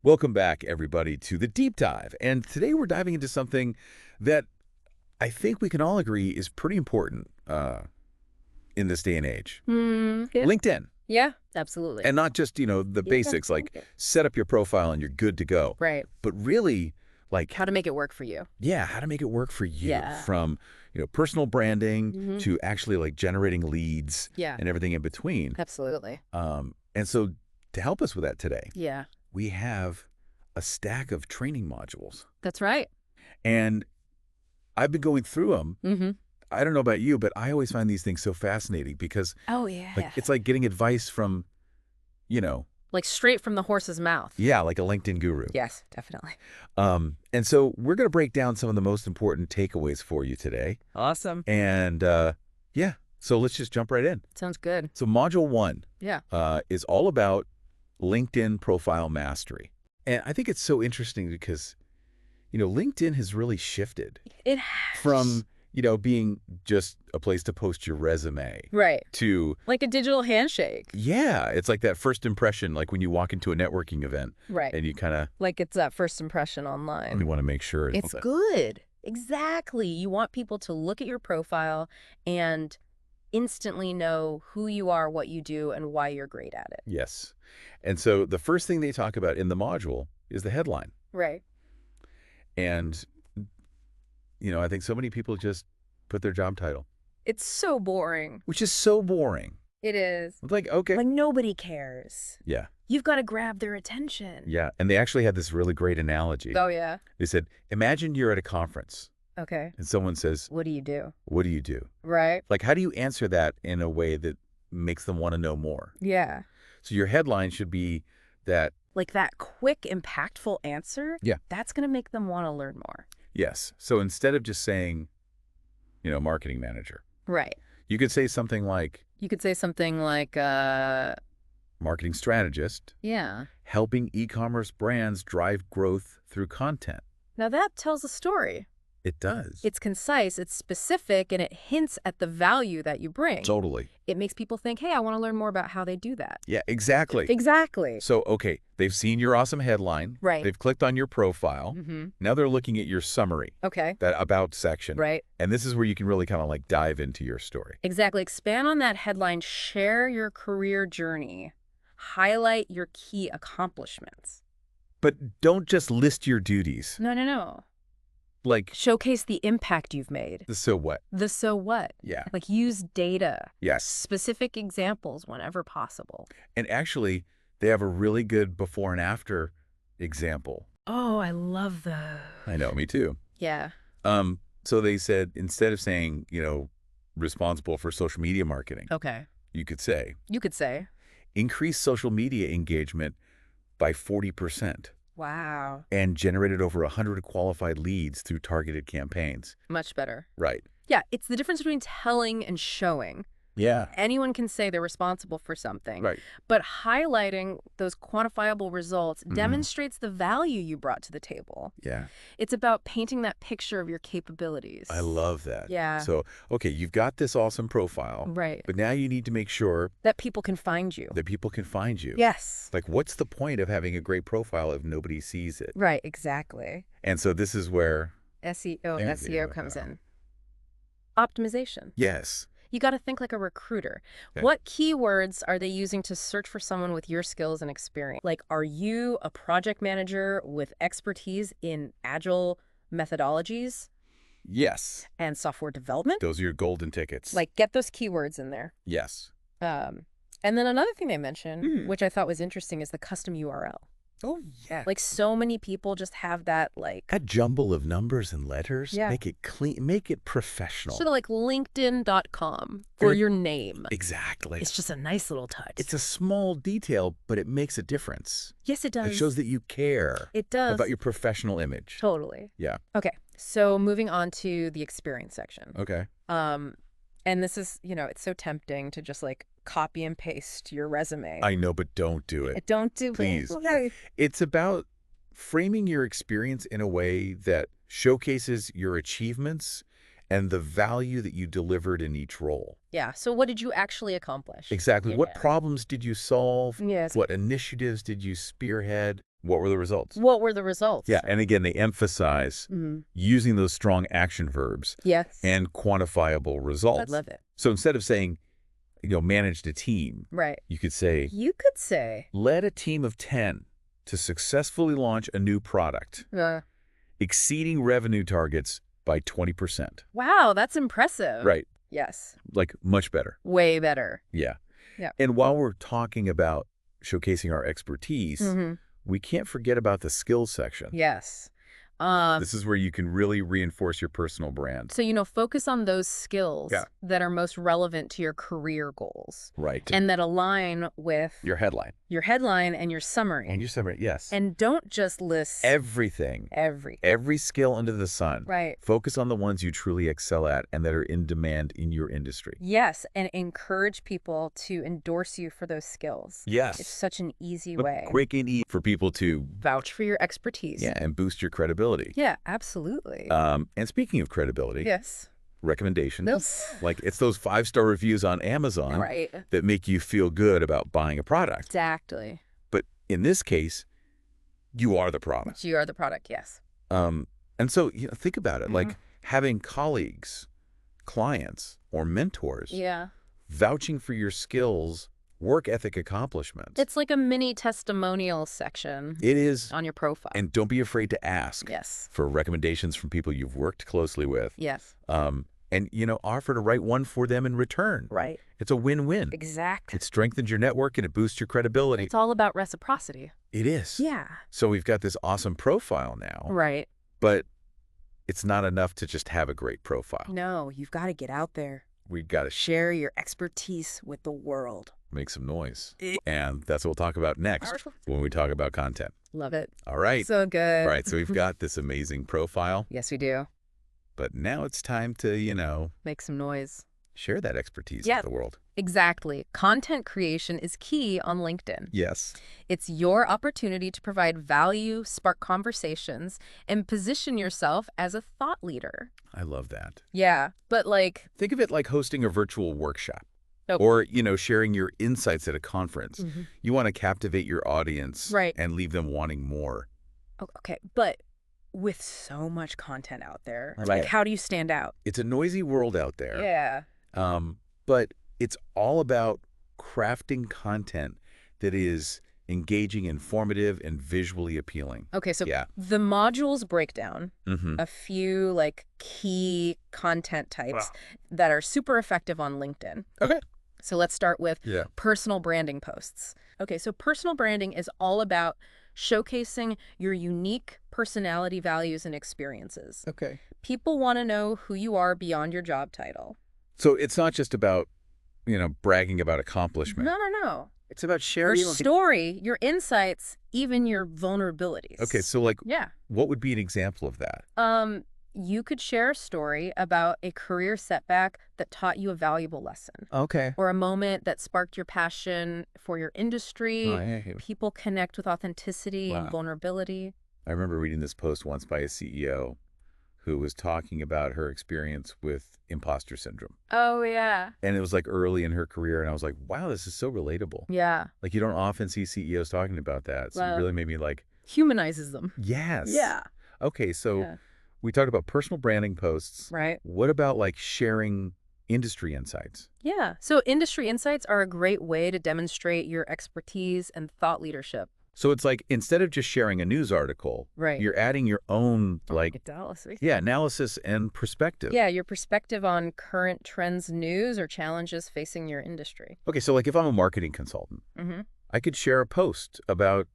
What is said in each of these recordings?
Welcome back, everybody, to the Deep Dive. And today we're diving into something that I think we can all agree is pretty important in this day and age. Yeah. LinkedIn. Yeah, absolutely. And not just, the basics, like set up your profile and you're good to go. Right. But really, like, How to make it work for you. yeah, how to make it work for you. Yeah. From, personal branding to actually, like, generating leads Yeah. and everything in between. Absolutely. And so to help us with that today, Yeah. we have a stack of training modules. That's right. And I've been going through them. Mm-hmm. I don't know about you, but I always find these things so fascinating because Oh, yeah. it's like getting advice from, Like straight from the horse's mouth. yeah, like a LinkedIn guru. Yes, definitely. And so we're going to break down some of the most important takeaways for you today. Awesome. And yeah, so let's just jump right in. Sounds good. So module 1 Yeah. is all about LinkedIn profile mastery. And I think it's so interesting because, LinkedIn has really shifted It has. from, being just a place to post your resume Right. to, Like a digital handshake. yeah, it's like that first impression, like when you walk into a networking event Right. and you kind of Like it's that first impression online. want to make sure. It's good. Exactly. You want people to look at your profile and instantly know who you are, what you do, and why you're great at it. Yes. And so the first thing they talk about in the module is the headline. Right. And, I think so many people just put their job title, It's so boring. which is so boring. It is. It's like, okay. Like nobody cares. Yeah. You've got to grab their attention. Yeah. And they actually had this really great analogy. Oh, yeah. They said, imagine you're at a conference Okay. and someone says, What do you do? what do you do? Right. Like, how do you answer that in a way that makes them want to know more? Yeah. So your headline should be that, Like that quick, impactful answer. Yeah. That's going to make them want to learn more. yes. So instead of just saying, marketing manager, Right. you could say something like You could say something like, marketing strategist, yeah. helping e-commerce brands drive growth through content. Now that tells a story. It does. It's concise, it's specific, and it hints at the value that you bring. Totally. It makes people think, hey, I want to learn more about how they do that. Yeah, exactly. Exactly. So, okay, they've seen your awesome headline. Right. They've clicked on your profile. Mm-hmm. Now they're looking at your summary, Okay. that about section. Right. And this is where you can really kind of like dive into your story. Exactly. Expand on that headline. Share your career journey. Highlight your key accomplishments. But don't just list your duties. No. Like, Showcase the impact you've made. the so what? The so what. Yeah. Like use data. Yes. Specific examples whenever possible. And actually, they have a really good before and after example. Oh, I love those. I know, me too. Yeah. So they said, instead of saying, responsible for social media marketing, Okay. you could say, You could say, increase social media engagement by 40% wow. and generated over 100 qualified leads through targeted campaigns. Much better. Right. Yeah, it's the difference between telling and showing. Yeah. Anyone can say they're responsible for something. Right. But highlighting those quantifiable results demonstrates the value you brought to the table. Yeah. It's about painting that picture of your capabilities. I love that. Yeah. So, okay, you've got this awesome profile. Right. But now you need to make sure That people can find you. that people can find you. Yes. Like, what's the point of having a great profile if nobody sees it? Right, exactly. And so this is where, SEO comes in. Optimization. yes. You got to think like a recruiter. Okay. What keywords are they using to search for someone with your skills and experience? Like, are you a project manager with expertise in agile methodologies Yes. and software development? Those are your golden tickets. Like, get those keywords in there. yes. And then another thing they mentioned, which I thought was interesting, is the custom URL. Oh, yeah. Like, so many people just have that, like, That jumble of numbers and letters, Yeah. make it clean, make it professional. sort of like LinkedIn.com for Very- your name. Exactly. It's just a nice little touch. It's a small detail, but it makes a difference. Yes, it does. It shows that you care It does. about your professional image. Totally. Yeah. Okay, so moving on to the experience section. Okay. And this is, it's so tempting to just like copy and paste your resume. I know, but don't do it. Don't do Please. Okay. It's about framing your experience in a way that showcases your achievements and the value that you delivered in each role. Yeah. So what did you actually accomplish? Exactly. What Yeah. problems did you solve? Yes. What initiatives did you spearhead? What were the results? What were the results? Yeah, and again, they emphasize using those strong action verbs Yes. and quantifiable results. I love it. So instead of saying, managed a team, Right. you could say, led a team of 10 to successfully launch a new product, exceeding revenue targets by 20%. Wow, that's impressive. Right. Yes. Like much better. Way better. Yeah. Yeah. And while we're talking about showcasing our expertise, we can't forget about the skills section. Yes. This is where you can really reinforce your personal brand. So, focus on those skills that are most relevant to your career goals. Right. And that align with your headline. Your headline and your summary. And your summary, yes. And don't just list everything. Every skill under the sun. Right. Focus on the ones you truly excel at and that are in demand in your industry. Yes, and encourage people to endorse you for those skills. Yes. It's such an easy way. Quick and easy for people to vouch for your expertise. Yeah, and boost your credibility. Yeah, absolutely. And speaking of credibility. Yes. Recommendations. Like it's those 5-star reviews on Amazon that make you feel good about buying a product. Exactly. But in this case, you are the product. You are the product, yes. And so think about it, like having colleagues, clients, or mentors vouching for your skills, work ethic accomplishments. It's like a mini testimonial section. It is. On your profile. And don't be afraid to ask for recommendations from people you've worked closely with. Yes. And, offer to write one for them in return. Right. It's a win-win. Exactly. It strengthens your network and it boosts your credibility. It's all about reciprocity. It is. Yeah. So we've got this awesome profile now. Right. But it's not enough to just have a great profile. No, you've got to get out there. We've got to share your expertise with the world. Make some noise. And that's what we'll talk about next when we talk about content. Love it. All right. So good. All right. So we've got this amazing profile. Yes, we do. But now it's time to, make some noise. Share that expertise with the world. Exactly. Content creation is key on LinkedIn. Yes. It's your opportunity to provide value, spark conversations, and position yourself as a thought leader. I love that. Yeah, but think of it like hosting a virtual workshop. Or, sharing your insights at a conference. You want to captivate your audience and leave them wanting more. Okay, but with so much content out there, like how do you stand out? It's a noisy world out there. Yeah. But it's all about crafting content that is engaging, informative, and visually appealing. Okay, so the modules break down a few key content types that are super effective on LinkedIn. Okay. So let's start with personal branding posts. Okay, so personal branding is all about showcasing your unique personality, values, and experiences. Okay. People want to know who you are beyond your job title. So it's not just about, bragging about accomplishment. No. It's about sharing your story, your insights, even your vulnerabilities. Okay, so what would be an example of that? You could share a story about a career setback that taught you a valuable lesson. Okay. Or a moment that sparked your passion for your industry. Oh, yeah. People connect with authenticity and vulnerability. I remember reading this post once by a CEO who was talking about her experience with imposter syndrome. Oh, yeah. And it was early in her career, and I was like, wow, this is so relatable. Yeah. You don't often see CEOs talking about that. So it really made me humanizes them. Yes. Yeah. Okay, so we talked about personal branding posts. Right. What about sharing industry insights? Yeah. So industry insights are a great way to demonstrate your expertise and thought leadership. So it's instead of just sharing a news article, you're adding your own analysis and perspective. Yeah, your perspective on current trends, news, or challenges facing your industry. Okay, so if I'm a marketing consultant, I could share a post about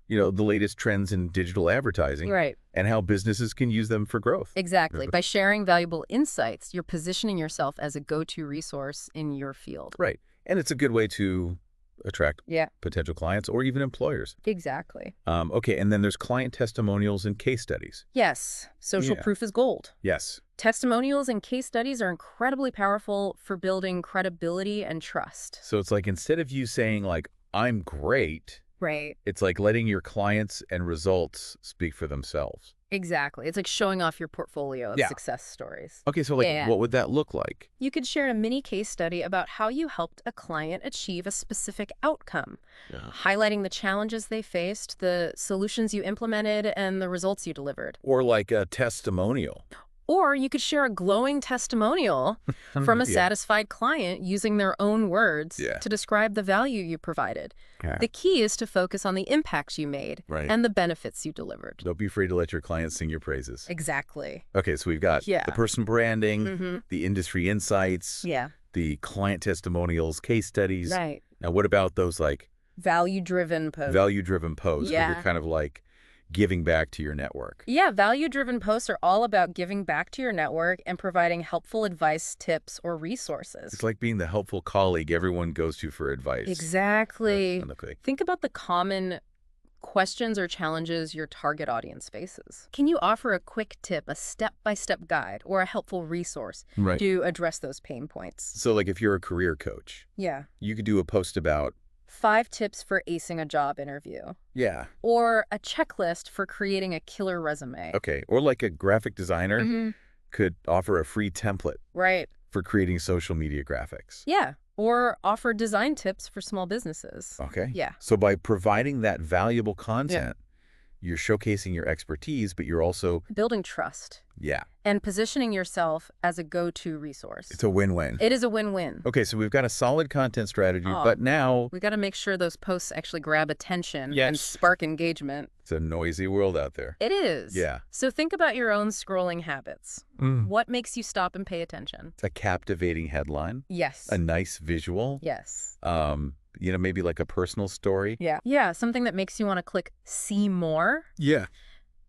the latest trends in digital advertising and how businesses can use them for growth. Exactly. By sharing valuable insights, you're positioning yourself as a go-to resource in your field. Right. And it's a good way to attract potential clients or even employers. Exactly. Okay, and then there's client testimonials and case studies. Yes. Social proof is gold. Yes. Testimonials and case studies are incredibly powerful for building credibility and trust. So it's instead of you saying I'm great, Right. It's like letting your clients and results speak for themselves. Exactly. It's like showing off your portfolio of Yeah. success stories. Okay, so like, Yeah. what would that look like? You could share a mini case study about how you helped a client achieve a specific outcome, highlighting the challenges they faced, the solutions you implemented, and the results you delivered. Or like a testimonial. Or you could share a glowing testimonial from a satisfied client using their own words to describe the value you provided. The key is to focus on the impacts you made and the benefits you delivered. Don't be afraid to let your clients sing your praises. Exactly. Okay, so we've got the person branding, the industry insights, the client testimonials, case studies. Right. Now, what about those like value-driven posts? Value-driven posts, where you're kind of like giving back to your network. Yeah, value-driven posts are all about giving back to your network and providing helpful advice, tips, or resources. It's like being the helpful colleague everyone goes to for advice. Exactly. Think about the common questions or challenges your target audience faces. Can you offer a quick tip, a step-by-step guide, or a helpful resource to address those pain points? So like if you're a career coach, you could do a post about 5 tips for acing a job interview. Yeah. Or a checklist for creating a killer resume. Okay. Or like a graphic designer could offer a free template for creating social media graphics. Yeah. Or offer design tips for small businesses. Okay. Yeah. So by providing that valuable content, you're showcasing your expertise, but you're also building trust. Yeah. And positioning yourself as a go-to resource. It's a win-win. It is a win-win. Okay, so we've got a solid content strategy, but now we got to make sure those posts actually grab attention and spark engagement. It's a noisy world out there. It is. Yeah. So think about your own scrolling habits. What makes you stop and pay attention? A captivating headline. Yes. A nice visual. Yes. You know, maybe like a personal story. Yeah. Yeah, something that makes you want to click see more. Yeah.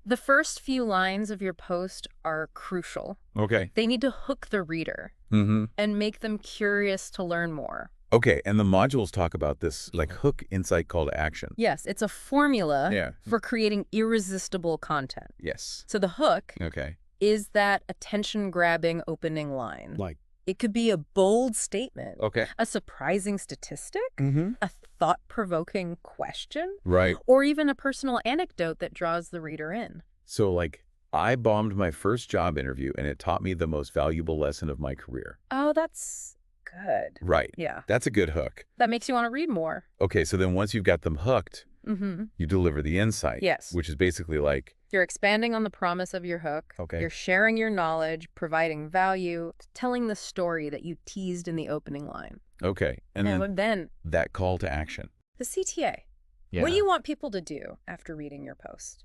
The first few lines of your post are crucial. Okay. They need to hook the reader and make them curious to learn more. Okay, and the modules talk about this like hook, insight, call to action. Yes, it's a formula for creating irresistible content. Yes. So the hook is that attention-grabbing opening line. It could be a bold statement, a surprising statistic, a thought-provoking question, or even a personal anecdote that draws the reader in. So like, I bombed my first job interview and it taught me the most valuable lesson of my career. Oh, that's good. Right. Yeah. That's a good hook. That makes you want to read more. Okay, so then once you've got them hooked, you deliver the insight. Yes. Which is basically like, you're expanding on the promise of your hook. Okay. You're sharing your knowledge, providing value, telling the story that you teased in the opening line. Okay. And then that call to action. The CTA. Yeah. What do you want people to do after reading your post?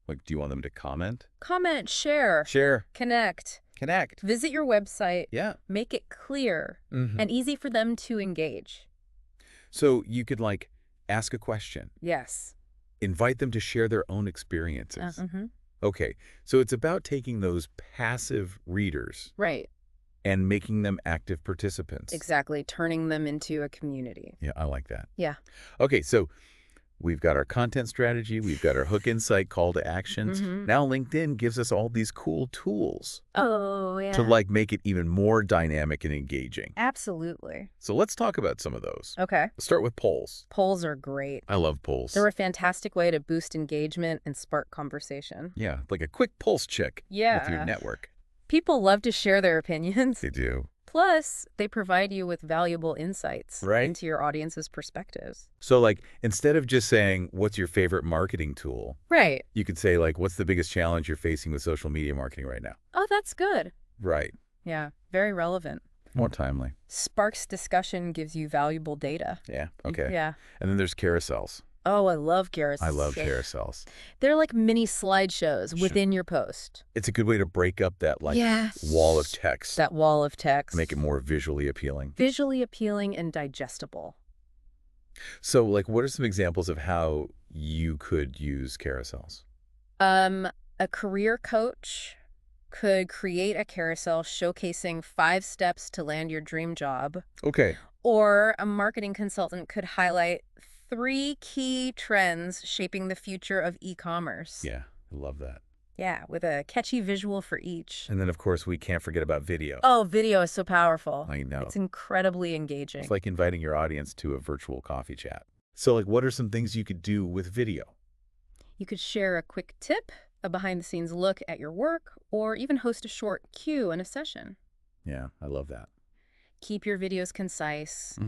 Like, do you want them to comment? Comment, share. Share. Connect. Connect. Visit your website. Yeah. Make it clear and easy for them to engage. So you could like ask a question. Yes. Invite them to share their own experiences. Okay, so it's about taking those passive readers and making them active participants. Exactly, turning them into a community. Yeah, I like that. Yeah. Okay, so we've got our content strategy, we've got our hook insight, call to actions. Now LinkedIn gives us all these cool tools. Oh, yeah. To like make it even more dynamic and engaging. Absolutely. So let's talk about some of those. Okay. Let's start with polls. Polls are great. I love polls. They're a fantastic way to boost engagement and spark conversation. Yeah, like a quick pulse check with your network. People love to share their opinions. They do. Plus, they provide you with valuable insights into your audience's perspectives. So, like, instead of just saying, what's your favorite marketing tool? You could say, like, what's the biggest challenge you're facing with social media marketing right now? Oh, that's good. Right. Yeah, very relevant. More timely. Sparks discussion gives you valuable data. Yeah, okay. Yeah. And then there's carousels. Oh, I love carousels. I love carousels. They're like mini slideshows within your post. It's a good way to break up that like wall of text. That wall of text. Make it more visually appealing. Visually appealing and digestible. So like what are some examples of how you could use carousels? A career coach could create a carousel showcasing 5 steps to land your dream job. Okay. Or a marketing consultant could highlight 3 key trends shaping the future of e-commerce. Yeah, I love that. Yeah, with a catchy visual for each. And then, of course, we can't forget about video. Oh, video is so powerful. I know. It's incredibly engaging. It's like inviting your audience to a virtual coffee chat. So, like, what are some things you could do with video? You could share a quick tip, a behind-the-scenes look at your work, or even host a short Q in a session. Yeah, I love that. Keep your videos concise.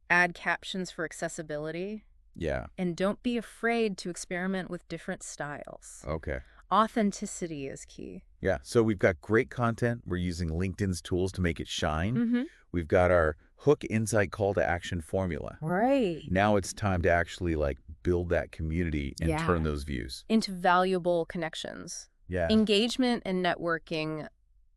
Add captions for accessibility. Yeah. And don't be afraid to experiment with different styles. Okay. Authenticity is key. Yeah, so we've got great content. We're using LinkedIn's tools to make it shine. We've got our hook, insight, call to action formula. Right. Now it's time to actually like build that community and turn those views into valuable connections. Yeah. Engagement and networking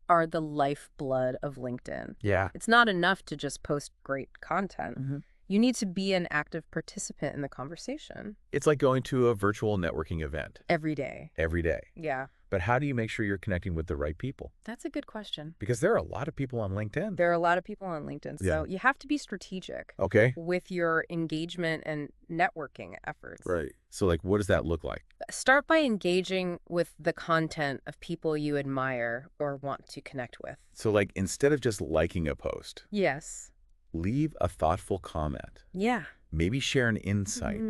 are the lifeblood of LinkedIn. Yeah. It's not enough to just post great content. You need to be an active participant in the conversation. It's like going to a virtual networking event. Every day. Every day. Yeah. But how do you make sure you're connecting with the right people? That's a good question. Because there are a lot of people on LinkedIn. There are a lot of people on LinkedIn. So you have to be strategic with your engagement and networking efforts. Right. So like, what does that look like? Start by engaging with the content of people you admire or want to connect with. So like, instead of just liking a post. Yes. Leave a thoughtful comment. Yeah. Maybe share an insight.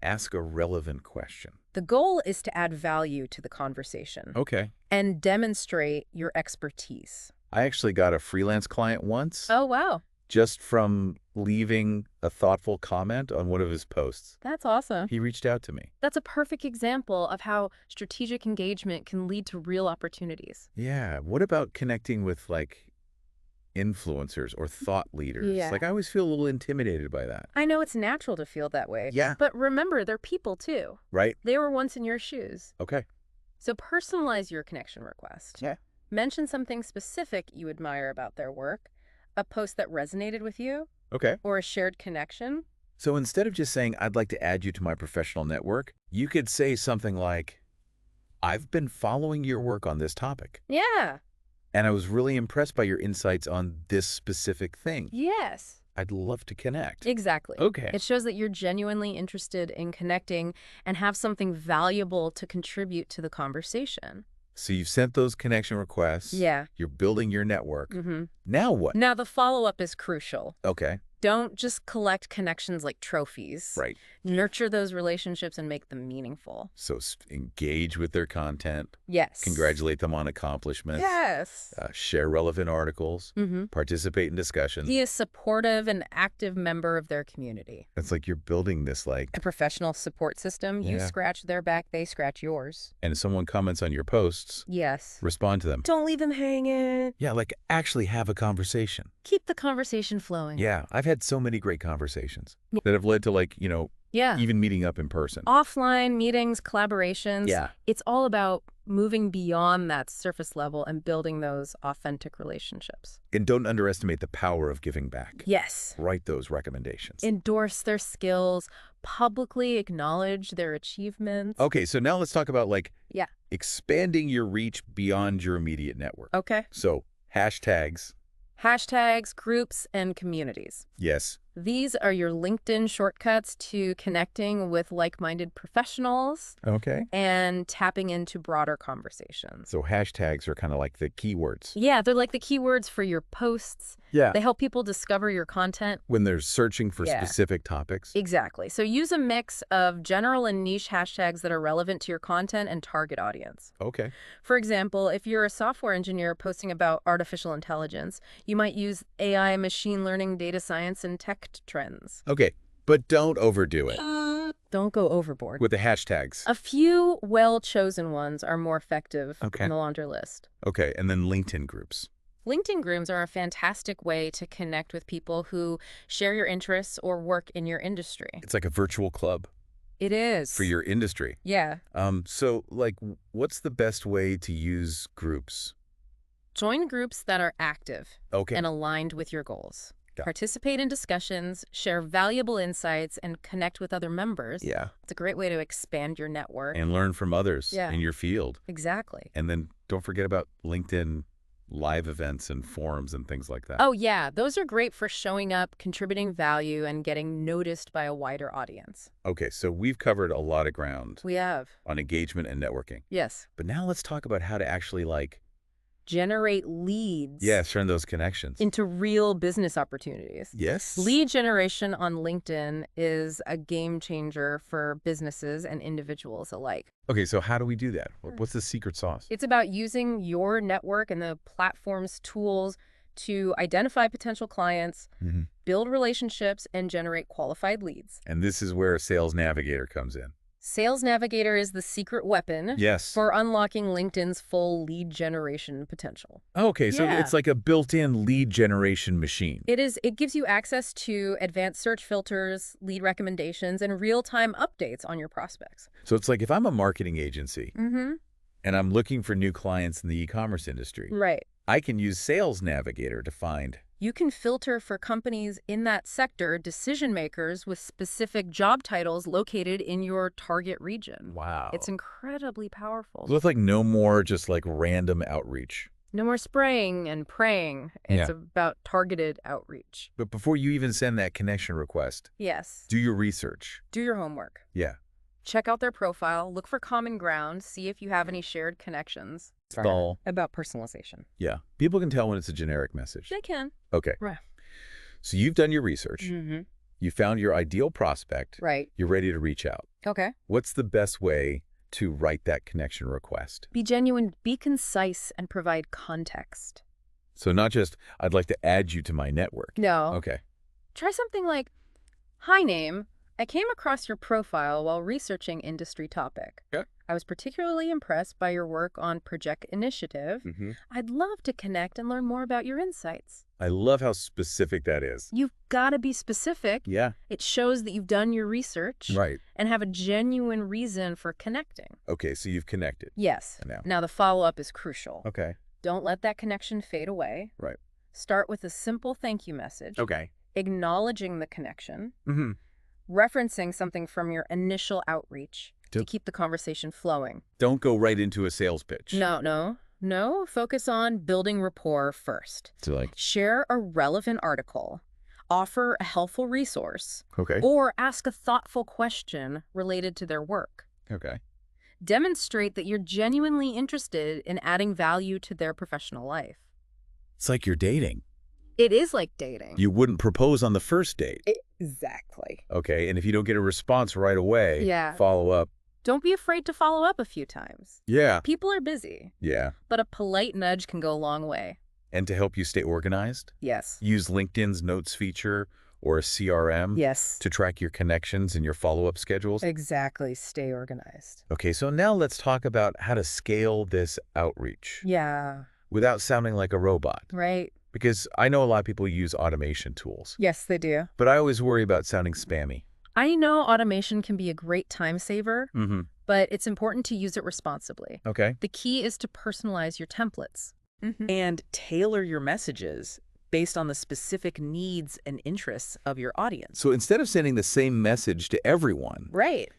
Ask a relevant question. The goal is to add value to the conversation. Okay. And demonstrate your expertise. I actually got a freelance client once. Oh, wow. Just from leaving a thoughtful comment on one of his posts. That's awesome. He reached out to me. That's a perfect example of how strategic engagement can lead to real opportunities. Yeah. What about connecting with like influencers or thought leaders? Yeah. Like, I always feel a little intimidated by that. I know it's natural to feel that way. Yeah. But remember, they're people too. Right. They were once in your shoes. Okay. So personalize your connection request. Yeah. Mention something specific you admire about their work, a post that resonated with you. Okay. Or a shared connection. So instead of just saying, I'd like to add you to my professional network, you could say something like, I've been following your work on this topic. Yeah. And I was really impressed by your insights on this specific thing. Yes. I'd love to connect. Exactly. Okay. It shows that you're genuinely interested in connecting and have something valuable to contribute to the conversation. So you've sent those connection requests. Yeah. You're building your network. Now what? Now the follow-up is crucial. Okay. Don't just collect connections like trophies. Right. Nurture those relationships and make them meaningful. So engage with their content. Yes. Congratulate them on accomplishments. Yes. Share relevant articles. Participate in discussions. Be a supportive and active member of their community. It's like you're building this like a professional support system. You scratch their back, they scratch yours. And if someone comments on your posts, yes, respond to them. Don't leave them hanging. Yeah, like actually have a conversation. Keep the conversation flowing. Yeah, I've had so many great conversations that have led to like, you know, even meeting up in person. Offline meetings, collaborations. Yeah. It's all about moving beyond that surface level and building those authentic relationships. And don't underestimate the power of giving back. Yes. Write those recommendations. Endorse their skills, publicly acknowledge their achievements. Okay, so now let's talk about like expanding your reach beyond your immediate network. Okay. So hashtags. Hashtags, groups, and communities. Yes. These are your LinkedIn shortcuts to connecting with like-minded professionals. Okay. And tapping into broader conversations. So hashtags are kind of like the keywords. Yeah, they're like the keywords for your posts. Yeah. They help people discover your content. When they're searching for specific topics. Exactly. So use a mix of general and niche hashtags that are relevant to your content and target audience. Okay. For example, if you're a software engineer posting about artificial intelligence, you might use AI, machine learning, data science, and tech trends. Okay, but don't overdo it. Don't go overboard. With the hashtags. A few well-chosen ones are more effective in the longer list. Okay, and then LinkedIn groups. LinkedIn groups are a fantastic way to connect with people who share your interests or work in your industry. It's like a virtual club. It is. For your industry. Yeah. So, like, what's the best way to use groups? Join groups that are active and aligned with your goals. Participate in discussions, share valuable insights, and connect with other members. Yeah. It's a great way to expand your network. And learn from others in your field. Exactly. And then don't forget about LinkedIn live events and forums and things like that. Oh, yeah. Those are great for showing up, contributing value, and getting noticed by a wider audience. Okay, so we've covered a lot of ground. We have. On engagement and networking. Yes. But now let's talk about how to actually, like, generate leads. Yes, turn those connections into real business opportunities. Yes. Lead generation on LinkedIn is a game changer for businesses and individuals alike. Okay, so how do we do that? What's the secret sauce? It's about using your network and the platform's tools to identify potential clients, build relationships, and generate qualified leads. And this is where Sales Navigator comes in. Sales Navigator is the secret weapon for unlocking LinkedIn's full lead generation potential. Okay, so it's like a built-in lead generation machine. It is. It gives you access to advanced search filters, lead recommendations, and real-time updates on your prospects. So it's like if I'm a marketing agency and I'm looking for new clients in the e-commerce industry, I can use Sales Navigator to find... You can filter for companies in that sector, decision makers with specific job titles located in your target region. Wow. It's incredibly powerful. So it's like no more just like random outreach. No more spraying and praying. It's about targeted outreach. But before you even send that connection request, do your research. Do your homework. Yeah. Check out their profile, look for common ground, see if you have any shared connections. About personalization. Yeah. People can tell when it's a generic message. They can. Okay. Right. So you've done your research. You found your ideal prospect. Right. You're ready to reach out. Okay. What's the best way to write that connection request? Be genuine, be concise, and provide context. So not just, I'd like to add you to my network. No. Okay. Try something like, hi name, I came across your profile while researching industry topic. Okay. I was particularly impressed by your work on Project Initiative. I'd love to connect and learn more about your insights. I love how specific that is. You've got to be specific. Yeah. It shows that you've done your research. Right. And have a genuine reason for connecting. Okay, so you've connected. Yes. Now the follow-up is crucial. Okay. Don't let that connection fade away. Right. Start with a simple thank you message. Okay. Acknowledging the connection. Referencing something from your initial outreach to keep the conversation flowing. Don't go right into a sales pitch. No. Focus on building rapport first. So like, share a relevant article, offer a helpful resource, okay, or ask a thoughtful question related to their work. Okay. Demonstrate that you're genuinely interested in adding value to their professional life. It's like you're dating. It is like dating. You wouldn't propose on the first date. Exactly. Okay, and if you don't get a response right away, follow up. Don't be afraid to follow up a few times. Yeah. People are busy. Yeah. But a polite nudge can go a long way. And to help you stay organized? Yes. Use LinkedIn's notes feature or a CRM? Yes. To track your connections and your follow-up schedules? Exactly. Stay organized. Okay, so now let's talk about how to scale this outreach. Yeah. Without sounding like a robot. Right. Because I know a lot of people use automation tools. Yes, they do. But I always worry about sounding spammy. I know automation can be a great time saver, but it's important to use it responsibly. Okay. The key is to personalize your templates. And tailor your messages based on the specific needs and interests of your audience. So instead of sending the same message to everyone,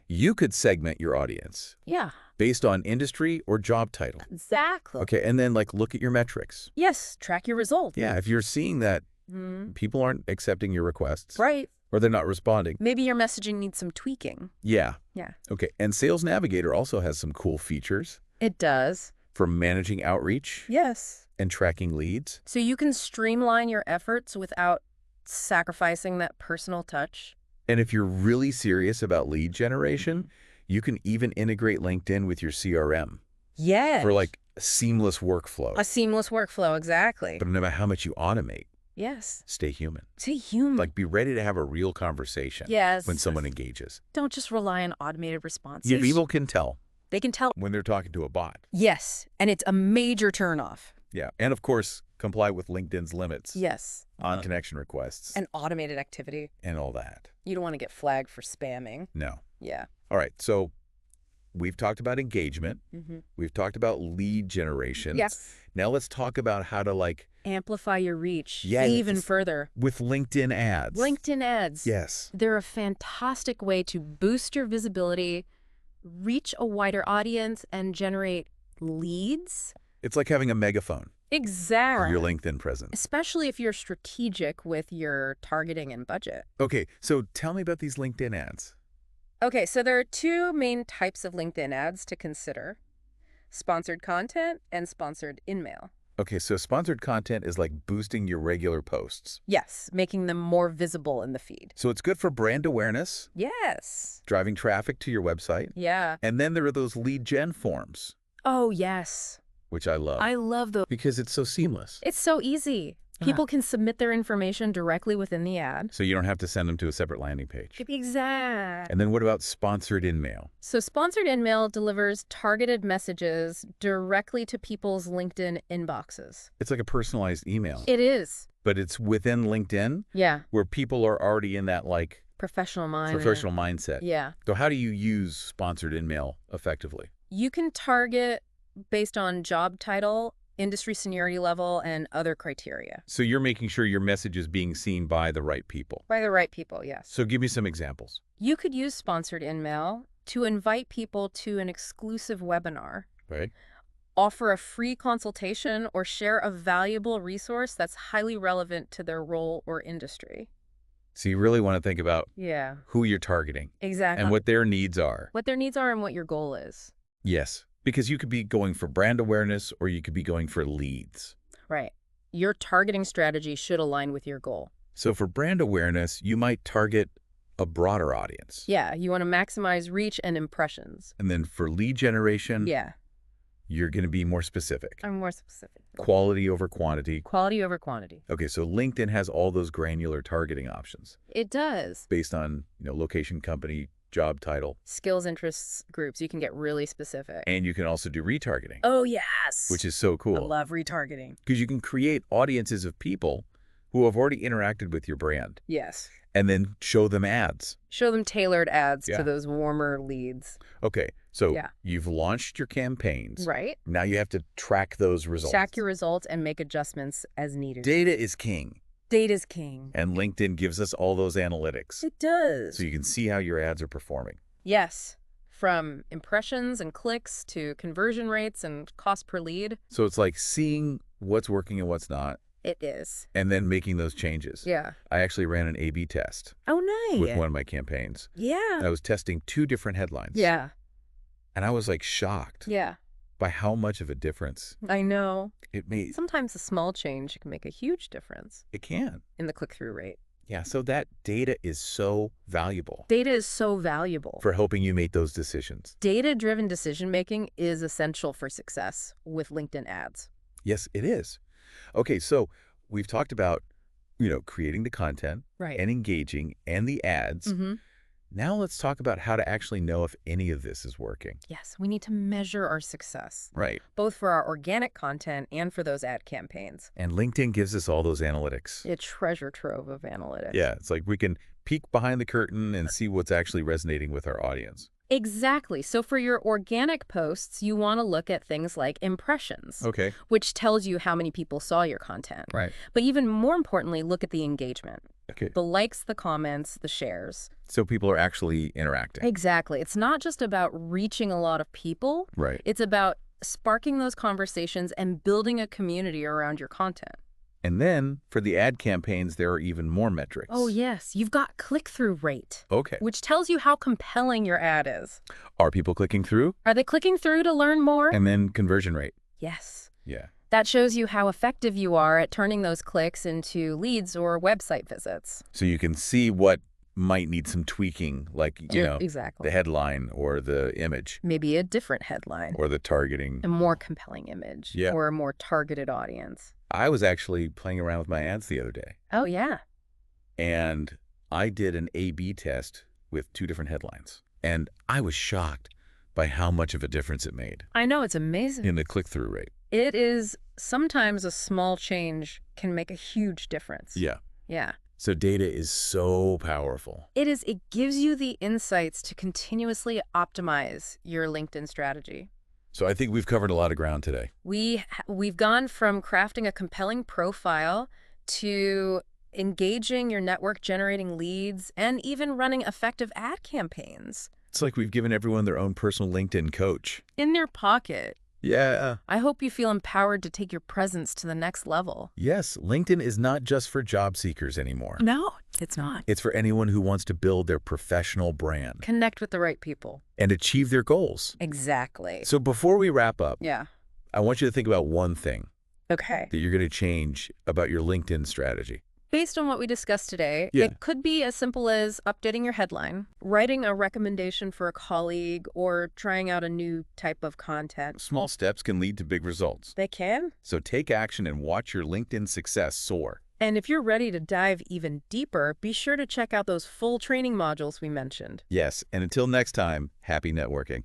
you could segment your audience. Yeah. Based on industry or job title. Exactly. Okay, and then like look at your metrics. Yes, track your results. Yeah, if you're seeing that people aren't accepting your requests. Right. Or they're not responding. Maybe your messaging needs some tweaking. Yeah. Yeah. Okay, and Sales Navigator also has some cool features. It does. For managing outreach. Yes. And tracking leads. So you can streamline your efforts without sacrificing that personal touch. And if you're really serious about lead generation, you can even integrate LinkedIn with your CRM. Yes. For like a seamless workflow. A seamless workflow, exactly. But no matter how much you automate. Yes. Stay human. Stay human. Like be ready to have a real conversation. Yes. When someone engages. Don't just rely on automated responses. Yeah, people can tell. They can tell. When they're talking to a bot. Yes. And it's a major turnoff. Yeah. And of course, comply with LinkedIn's limits. Yes. On connection requests. And automated activity. And all that. You don't want to get flagged for spamming. No. Yeah. All right. So we've talked about engagement. We've talked about lead generation. Yes. Now let's talk about how to like amplify your reach even further. With LinkedIn ads. LinkedIn ads. Yes. They're a fantastic way to boost your visibility, reach a wider audience, and generate leads. It's like having a megaphone. Exactly. For your LinkedIn presence. Especially if you're strategic with your targeting and budget. Okay, so tell me about these LinkedIn ads. Okay, so there are two main types of LinkedIn ads to consider: sponsored content and sponsored in-mail. Okay, so sponsored content is like boosting your regular posts. Yes, making them more visible in the feed. So it's good for brand awareness. Yes. Driving traffic to your website. Yeah. And then there are those lead gen forms. Oh, yes. Which I love. I love those. Because it's so seamless. It's so easy. People can submit their information directly within the ad. So you don't have to send them to a separate landing page. Exactly. And then what about sponsored InMail? So sponsored InMail delivers targeted messages directly to people's LinkedIn inboxes. It's like a personalized email. It is. But it's within LinkedIn? Yeah. Where people are already in that professional mindset. Yeah. So how do you use sponsored InMail effectively? You can target based on job title, industry seniority level, and other criteria. So you're making sure your message is being seen by the right people. By the right people, yes. So give me some examples. You could use sponsored InMail to invite people to an exclusive webinar. Right. Offer a free consultation or share a valuable resource that's highly relevant to their role or industry. So you really want to think about who you're targeting. Exactly. And what their needs are. What their needs are and what your goal is. Yes. Because you could be going for brand awareness or you could be going for leads. Right. Your targeting strategy should align with your goal. So for brand awareness, you might target a broader audience. Yeah, you want to maximize reach and impressions. And then for lead generation, you're going to be more specific. I'm more specific. Quality over quantity. Quality over quantity. Okay, so LinkedIn has all those granular targeting options. It does. Based on, location, company, job title. Skills, interests, groups. You can get really specific. And you can also do retargeting. Oh, yes. Which is so cool. I love retargeting. Because you can create audiences of people who have already interacted with your brand. Yes. And then show them ads. Show them tailored ads to those warmer leads. Okay, so you've launched your campaigns. Right. Now you have to track those results. Track your results and make adjustments as needed. Data is king. Data's king. And LinkedIn gives us all those analytics. It does. So you can see how your ads are performing. Yes. From impressions and clicks to conversion rates and cost per lead. So it's like seeing what's working and what's not. It is. And then making those changes. Yeah. I actually ran an A/B test. Oh, nice. With one of my campaigns. Yeah. I was testing 2 different headlines. Yeah. And I was shocked. Yeah. By how much of a difference. I know. It made. Sometimes a small change can make a huge difference. It can. In the click-through rate. Yeah, so that data is so valuable. Data is so valuable. For helping you make those decisions. Data-driven decision-making is essential for success with LinkedIn ads. Yes, it is. Okay, so we've talked about, creating the content. Right. And engaging and the ads. Mm-hmm. Now let's talk about how to actually know if any of this is working. Yes, we need to measure our success. Right. Both for our organic content and for those ad campaigns. And LinkedIn gives us all those analytics. A treasure trove of analytics. Yeah, it's like we can peek behind the curtain and see what's actually resonating with our audience. Exactly. So for your organic posts, you want to look at things like impressions. Okay. Which tells you how many people saw your content. Right. But even more importantly, look at the engagement. Okay. The likes, the comments, the shares. So people are actually interacting. Exactly. It's not just about reaching a lot of people. Right. It's about sparking those conversations and building a community around your content. And then for the ad campaigns, there are even more metrics. Oh, yes. You've got click-through rate. Okay. Which tells you how compelling your ad is. Are people clicking through? Are they clicking through to learn more? And then conversion rate. Yes. Yeah. That shows you how effective you are at turning those clicks into leads or website visits. So you can see what might need some tweaking, like, exactly. the headline or the image. Maybe a different headline. Or the targeting. A more compelling image. Yeah. Or a more targeted audience. I was actually playing around with my ads the other day. Oh, yeah. And I did an A/B test with 2 different headlines. And I was shocked by how much of a difference it made. I know, it's amazing. In the click-through rate. It is sometimes a small change can make a huge difference. Yeah. Yeah. So data is so powerful. It is. It gives you the insights to continuously optimize your LinkedIn strategy. So I think we've covered a lot of ground today. We've gone from crafting a compelling profile to engaging your network, generating leads, and even running effective ad campaigns. It's like we've given everyone their own personal LinkedIn coach. In their pocket. Yeah. I hope you feel empowered to take your presence to the next level. Yes, LinkedIn is not just for job seekers anymore. No, it's not. It's for anyone who wants to build their professional brand. Connect with the right people. And achieve their goals. Exactly. So before we wrap up, yeah, I want you to think about one thing. Okay. that you're going to change about your LinkedIn strategy? Based on what we discussed today, it could be as simple as updating your headline, writing a recommendation for a colleague, or trying out a new type of content. Small steps can lead to big results. They can. So take action and watch your LinkedIn success soar. And if you're ready to dive even deeper, be sure to check out those full training modules we mentioned. Yes, and until next time, happy networking.